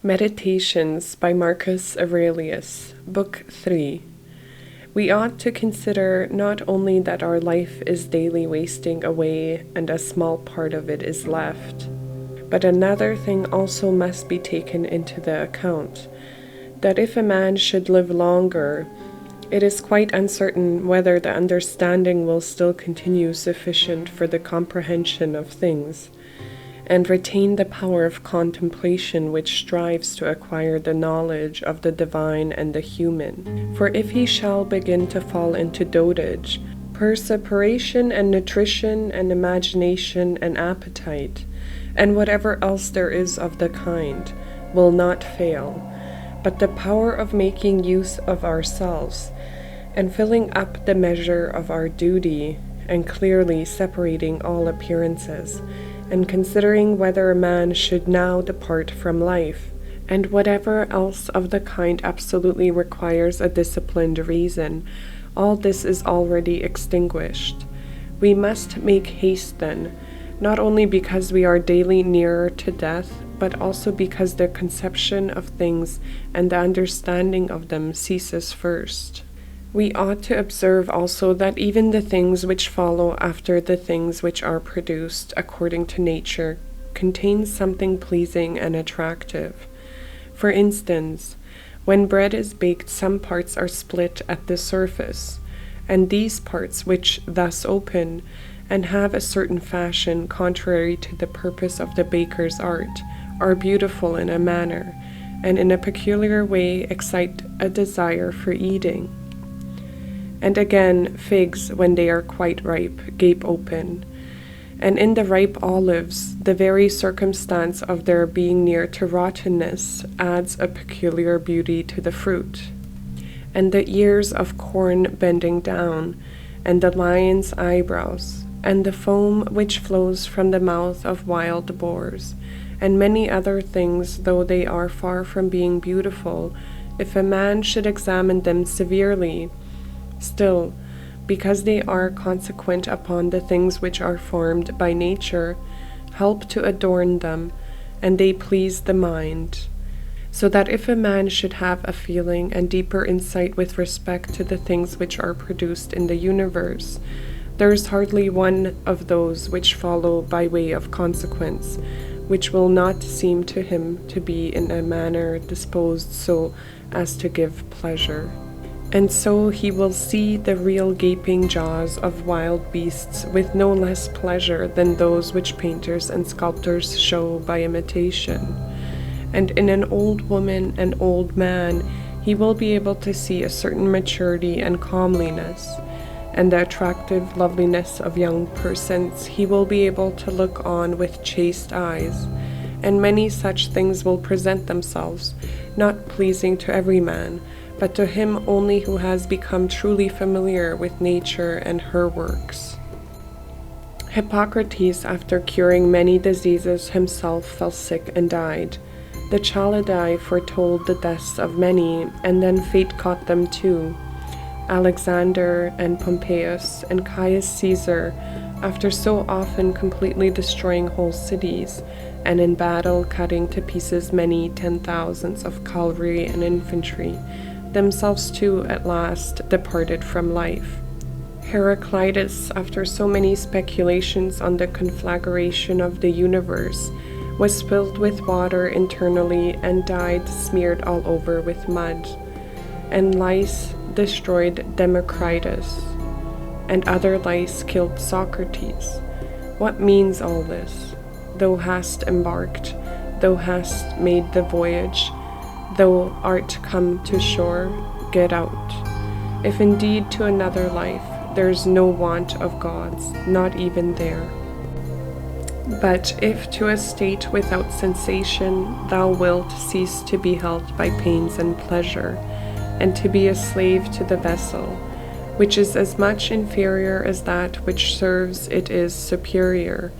Meditations by Marcus Aurelius, Book 3. We ought to consider not only that our life is daily wasting away and a small part of it is left, but another thing also must be taken into the account, that if a man should live longer, it is quite uncertain whether the understanding will still continue sufficient for the comprehension of things, and retain the power of contemplation which strives to acquire the knowledge of the divine and the human. For if he shall begin to fall into dotage, perspiration and nutrition and imagination and appetite, and whatever else there is of the kind, will not fail, but the power of making use of ourselves, and filling up the measure of our duty, and clearly separating all appearances, and considering whether a man should now depart from life, and whatever else of the kind absolutely requires a disciplined reason, all this is already extinguished. We must make haste then, not only because we are daily nearer to death, but also because the conception of things and the understanding of them ceases first. We ought to observe also that even the things which follow after the things which are produced according to nature contain something pleasing and attractive. For instance, when bread is baked, some parts are split at the surface, and these parts which thus open and have a certain fashion contrary to the purpose of the baker's art are beautiful in a manner, and in a peculiar way excite a desire for eating. And again, figs, when they are quite ripe, gape open. And in the ripe olives, the very circumstance of their being near to rottenness adds a peculiar beauty to the fruit. And the ears of corn bending down, and the lion's eyebrows, and the foam which flows from the mouth of wild boars, and many other things, though they are far from being beautiful, if a man should examine them severely, still, because they are consequent upon the things which are formed by nature, help to adorn them, and they please the mind. So that if a man should have a feeling and deeper insight with respect to the things which are produced in the universe, there is hardly one of those which follow by way of consequence, which will not seem to him to be in a manner disposed so as to give pleasure. And so he will see the real gaping jaws of wild beasts with no less pleasure than those which painters and sculptors show by imitation. And in an old woman and old man he will be able to see a certain maturity and comeliness, and the attractive loveliness of young persons he will be able to look on with chaste eyes, and many such things will present themselves, not pleasing to every man, but to him only who has become truly familiar with nature and her works. Hippocrates, after curing many diseases himself, fell sick and died. The Chaldei foretold the deaths of many, and then fate caught them too. Alexander and Pompeius and Caius Caesar, after so often completely destroying whole cities, and in battle cutting to pieces many 10,000s of cavalry and infantry, themselves too at last departed from life. Heraclitus, after so many speculations on the conflagration of the universe, was filled with water internally and died smeared all over with mud. And lice destroyed Democritus, and other lice killed Socrates. What means all this? Thou hast embarked, thou hast made the voyage, thou art come to shore, get out. If indeed to another life there's no want of gods, not even there. But if to a state without sensation thou wilt cease to be held by pains and pleasure, and to be a slave to the vessel, which is as much inferior as that which serves it is superior,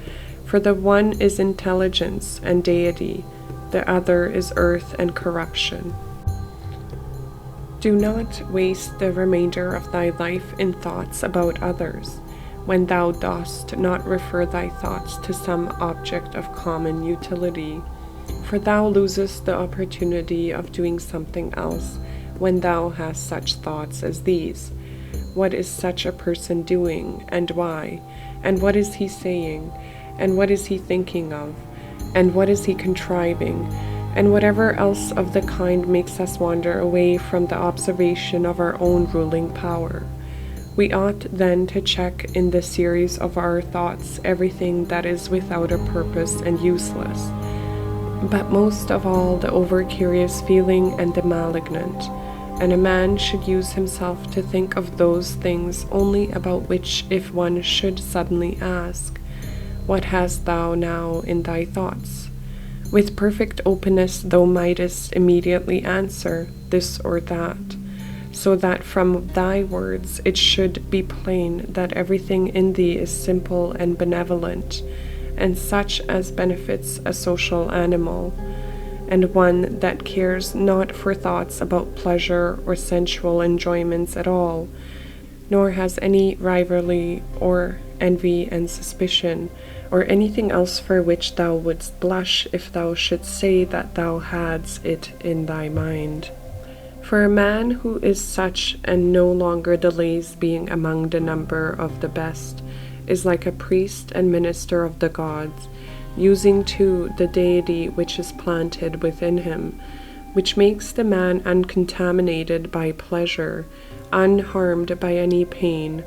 for the one is intelligence and deity, the other is earth and corruption. Do not waste the remainder of thy life in thoughts about others, when thou dost not refer thy thoughts to some object of common utility, For thou losest the opportunity of doing something else when thou hast such thoughts as these. What is such a person doing, and why? And what is he saying? And what is he thinking of? And what is he contriving? And whatever else of the kind makes us wander away from the observation of our own ruling power. We ought then to check in the series of our thoughts everything that is without a purpose and useless, but most of all the over-curious feeling and the malignant. And a man should use himself to think of those things only about which if one should suddenly ask, "What hast thou now in thy thoughts?" with perfect openness thou mightest immediately answer this or that, so that from thy words it should be plain that everything in thee is simple and benevolent, and such as benefits a social animal, and one that cares not for thoughts about pleasure or sensual enjoyments at all, nor has any rivalry or envy and suspicion, or anything else for which thou wouldst blush if thou shouldst say that thou hadst it in thy mind. For a man who is such and no longer delays being among the number of the best, is like a priest and minister of the gods, using too the deity which is planted within him, which makes the man uncontaminated by pleasure, unharmed by any pain,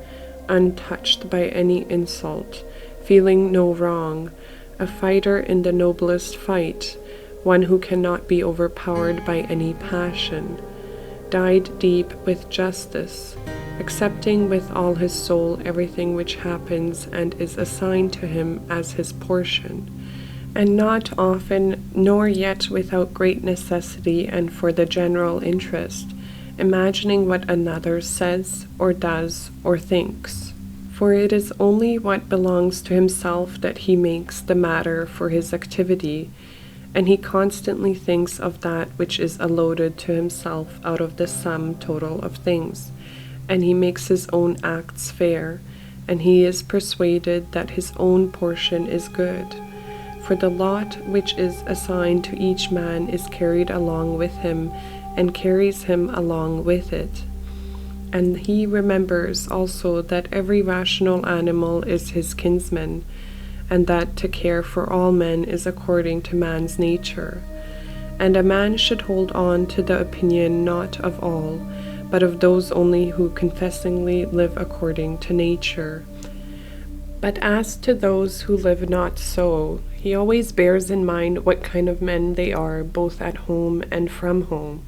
untouched by any insult, feeling no wrong, a fighter in the noblest fight, one who cannot be overpowered by any passion, dyed deep with justice, accepting with all his soul everything which happens and is assigned to him as his portion, and not often, nor yet without great necessity and for the general interest, imagining what another says or does or thinks. For it is only what belongs to himself that he makes the matter for his activity, and he constantly thinks of that which is allotted to himself out of the sum total of things, and he makes his own acts fair, and he is persuaded that his own portion is good. For the lot which is assigned to each man is carried along with him, and carries him along with it. And he remembers also that every rational animal is his kinsman, and that to care for all men is according to man's nature. And a man should hold on to the opinion not of all, but of those only who confessingly live according to nature. But as to those who live not so, he always bears in mind what kind of men they are, both at home and from home,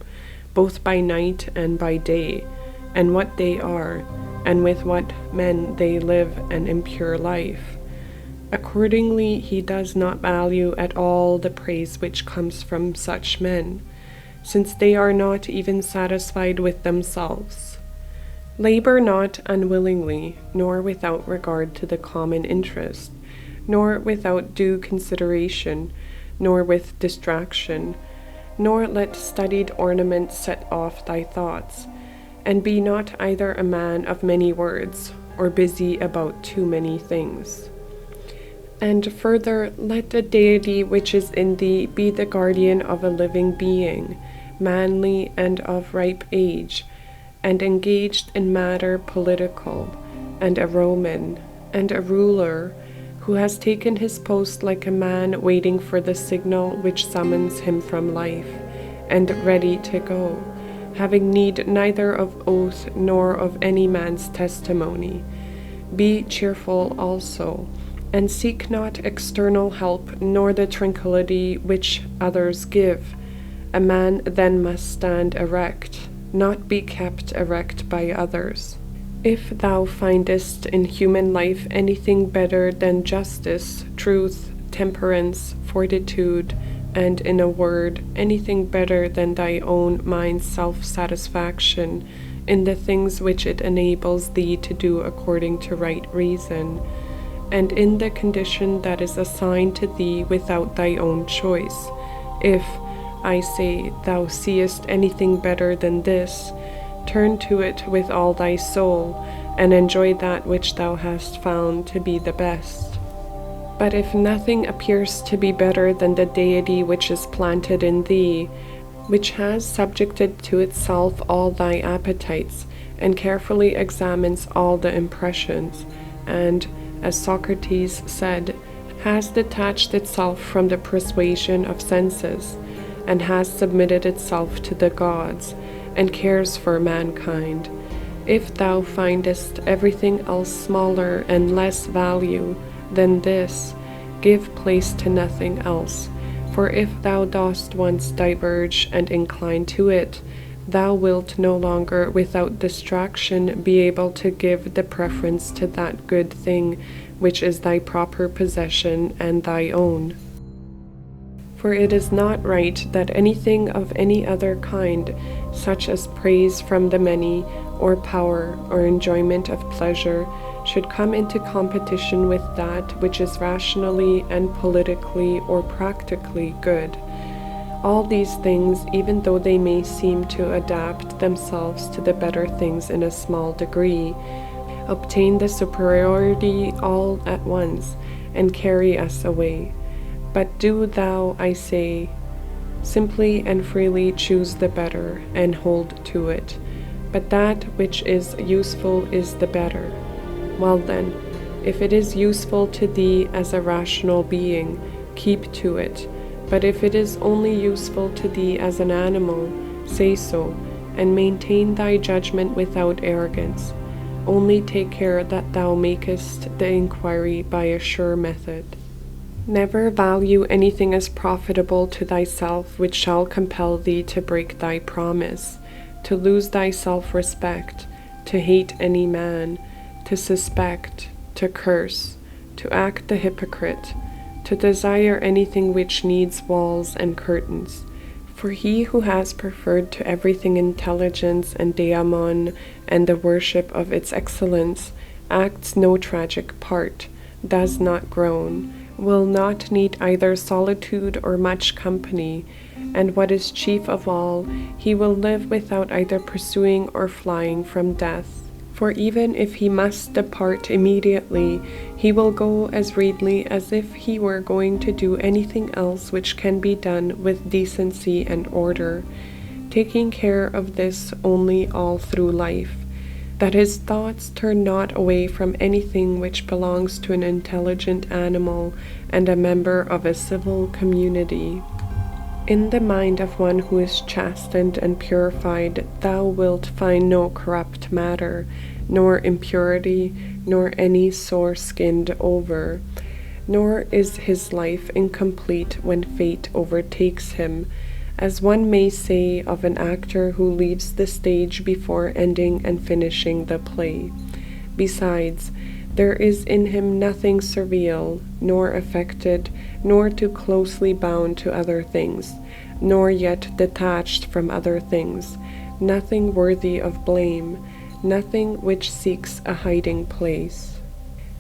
both by night and by day, and what they are, and with what men they live an impure life. Accordingly, he does not value at all the praise which comes from such men, since they are not even satisfied with themselves. Labor not unwillingly, nor without regard to the common interest, nor without due consideration, nor with distraction, nor let studied ornament set off thy thoughts, and be not either a man of many words, or busy about too many things. And further, let the deity which is in thee be the guardian of a living being, manly and of ripe age, and engaged in matter political, and a Roman, and a ruler, who has taken his post like a man waiting for the signal which summons him from life, and ready to go, having need neither of oath nor of any man's testimony. Be cheerful also, and seek not external help, nor the tranquillity which others give. A man then must stand erect, not be kept erect by others. If thou findest in human life anything better than justice, truth, temperance, fortitude, and in a word, anything better than thy own mind's self-satisfaction in the things which it enables thee to do according to right reason, and in the condition that is assigned to thee without thy own choice, if, I say, thou seest anything better than this, turn to it with all thy soul, and enjoy that which thou hast found to be the best. But if nothing appears to be better than the deity which is planted in thee, which has subjected to itself all thy appetites, and carefully examines all the impressions, and, as Socrates said, has detached itself from the persuasion of senses, and has submitted itself to the gods, and cares for mankind. If thou findest everything else smaller and less value than this, give place to nothing else. For if thou dost once diverge and incline to it, thou wilt no longer without distraction be able to give the preference to that good thing which is thy proper possession and thy own. For it is not right that anything of any other kind, such as praise from the many, or power, or enjoyment of pleasure, should come into competition with that which is rationally and politically or practically good. All these things, even though they may seem to adapt themselves to the better things in a small degree, obtain the superiority all at once, and carry us away. But do thou, I say, simply and freely choose the better, and hold to it. But that which is useful is the better. Well then, if it is useful to thee as a rational being, keep to it. But if it is only useful to thee as an animal, say so, and maintain thy judgment without arrogance. Only take care that thou makest the inquiry by a sure method. Never value anything as profitable to thyself which shall compel thee to break thy promise, to lose thy self-respect, to hate any man, to suspect, to curse, to act the hypocrite, to desire anything which needs walls and curtains. For he who has preferred to everything intelligence and daemon and the worship of its excellence, acts no tragic part, does not groan, will not need either solitude or much company, and what is chief of all, he will live without either pursuing or flying from death. For even if he must depart immediately, he will go as readily as if he were going to do anything else which can be done with decency and order, taking care of this only all through life, that his thoughts turn not away from anything which belongs to an intelligent animal and a member of a civil community. In the mind of one who is chastened and purified, thou wilt find no corrupt matter, nor impurity, nor any sore-skinned over. Nor is his life incomplete when fate overtakes him, as one may say of an actor who leaves the stage before ending and finishing the play. Besides, there is in him nothing servile, nor affected, nor too closely bound to other things, nor yet detached from other things, nothing worthy of blame, nothing which seeks a hiding place.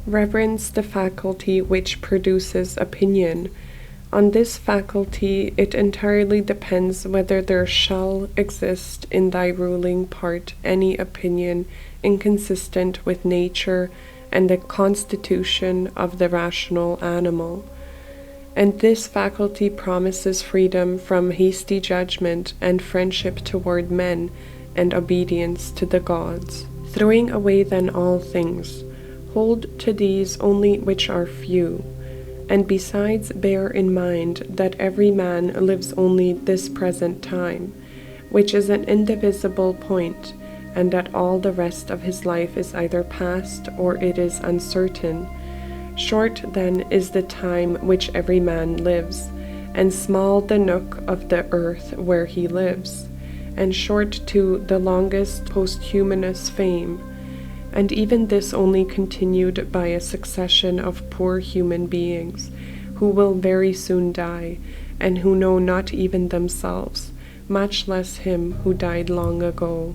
Reverence the faculty which produces opinion. On this faculty it entirely depends whether there shall exist in thy ruling part any opinion inconsistent with nature and the constitution of the rational animal. And this faculty promises freedom from hasty judgment and friendship toward men and obedience to the gods. Throwing away then all things, hold to these only which are few, and besides bear in mind that every man lives only this present time, which is an indivisible point, and that all the rest of his life is either past or it is uncertain. Short then is the time which every man lives, and small the nook of the earth where he lives, and short too the longest posthumous fame, and even this only continued by a succession of poor human beings, who will very soon die, and who know not even themselves, much less him who died long ago.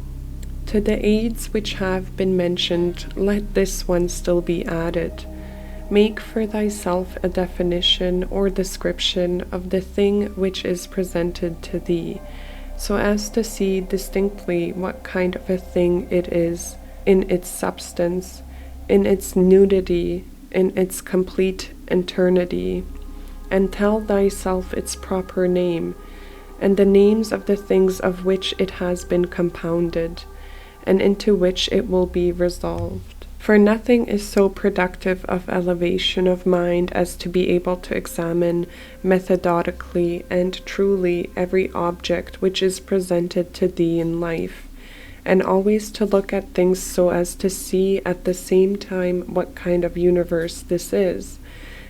To the aids which have been mentioned, let this one still be added. Make for thyself a definition or description of the thing which is presented to thee, so as to see distinctly what kind of a thing it is, in its substance, in its nudity, in its complete eternity, and tell thyself its proper name, and the names of the things of which it has been compounded, and into which it will be resolved. For nothing is so productive of elevation of mind as to be able to examine methodically and truly every object which is presented to thee in life, and always to look at things so as to see at the same time what kind of universe this is,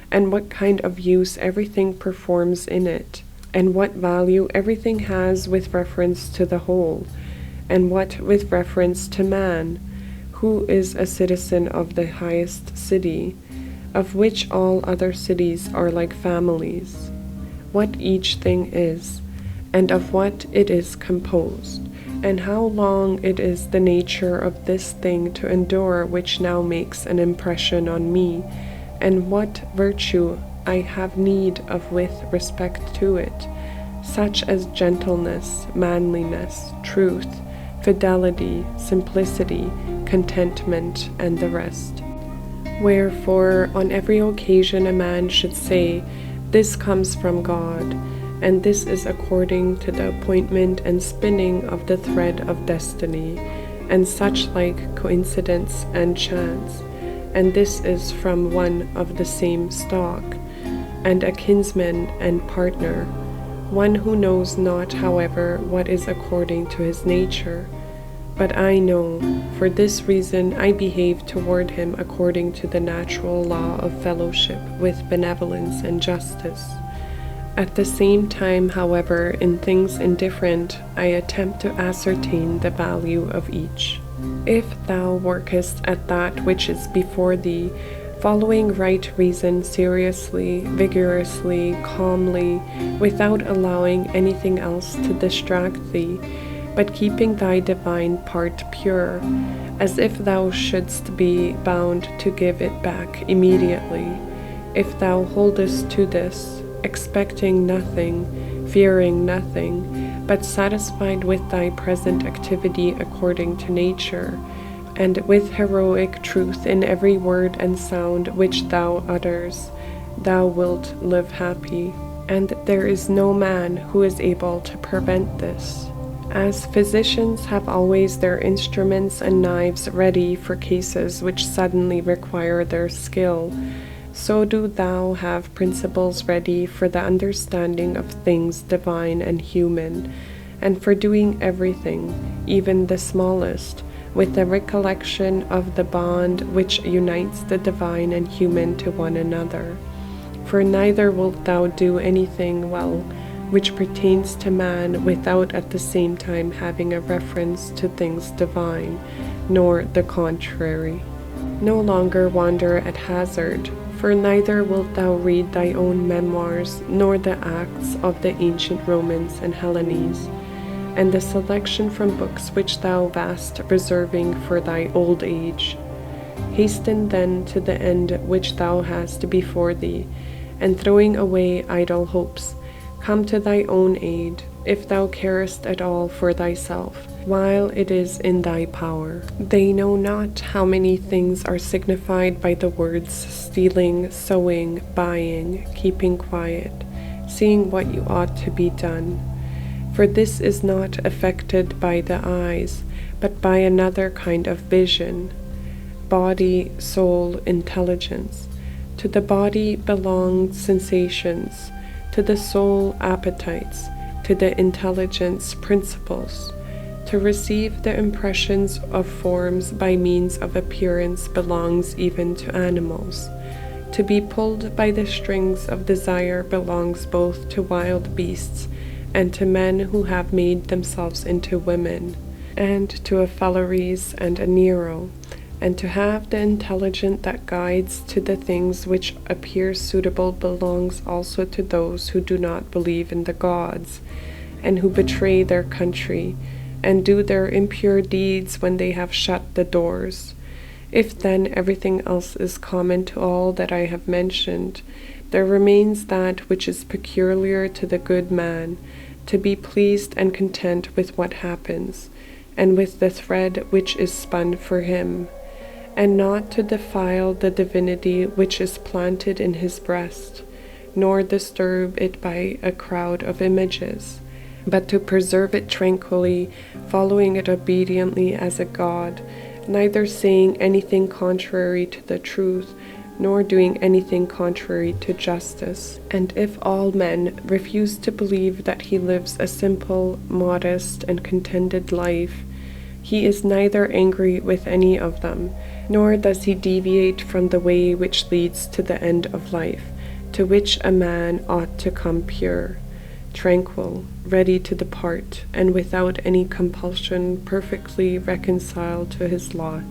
and what kind of use everything performs in it, and what value everything has with reference to the whole, and what with reference to man, who is a citizen of the highest city, of which all other cities are like families, what each thing is, and of what it is composed, and how long it is the nature of this thing to endure which now makes an impression on me, and what virtue I have need of with respect to it, such as gentleness, manliness, truth, fidelity, simplicity, contentment, and the rest. Wherefore, on every occasion a man should say, "This comes from God," and this is according to the appointment and spinning of the thread of destiny, and such like coincidence and chance, and this is from one of the same stock, and a kinsman and partner, one who knows not, however, what is according to his nature. But I know, for this reason I behave toward him according to the natural law of fellowship with benevolence and justice. At the same time, however, in things indifferent, I attempt to ascertain the value of each. If thou workest at that which is before thee, following right reason seriously, vigorously, calmly, without allowing anything else to distract thee, but keeping thy divine part pure, as if thou shouldst be bound to give it back immediately, if thou holdest to this, expecting nothing, fearing nothing, but satisfied with thy present activity according to nature, and with heroic truth in every word and sound which thou utters, thou wilt live happy, and there is no man who is able to prevent this. As physicians have always their instruments and knives ready for cases which suddenly require their skill, so do thou have principles ready for the understanding of things divine and human, and for doing everything, even the smallest, with the recollection of the bond which unites the divine and human to one another. For neither wilt thou do anything well which pertains to man without at the same time having a reference to things divine, nor the contrary. No longer wander at hazard, for neither wilt thou read thy own memoirs, nor the acts of the ancient Romans and Hellenes, and the selection from books which thou wast reserving for thy old age. Hasten then to the end which thou hast before thee, and throwing away idle hopes, come to thy own aid, if thou carest at all for thyself, while it is in thy power. They know not how many things are signified by the words stealing, sowing, buying, keeping quiet, seeing what you ought to be done. For this is not affected by the eyes, but by another kind of vision. Body, soul, intelligence. To the body belong sensations, to the soul appetites, to the intelligence principles. To receive the impressions of forms by means of appearance belongs even to animals. To be pulled by the strings of desire belongs both to wild beasts and to men who have made themselves into women, and to a Phalaris and a Nero, and to have the intelligence that guides to the things which appear suitable belongs also to those who do not believe in the gods, and who betray their country, and do their impure deeds when they have shut the doors. If then everything else is common to all that I have mentioned, there remains that which is peculiar to the good man, to be pleased and content with what happens, and with the thread which is spun for him, and not to defile the divinity which is planted in his breast, nor disturb it by a crowd of images, but to preserve it tranquilly, following it obediently as a god, neither saying anything contrary to the truth, nor doing anything contrary to justice. And if all men refuse to believe that he lives a simple, modest, and contented life, he is neither angry with any of them, nor does he deviate from the way which leads to the end of life, to which a man ought to come pure, tranquil, ready to depart, and without any compulsion perfectly reconciled to his lot.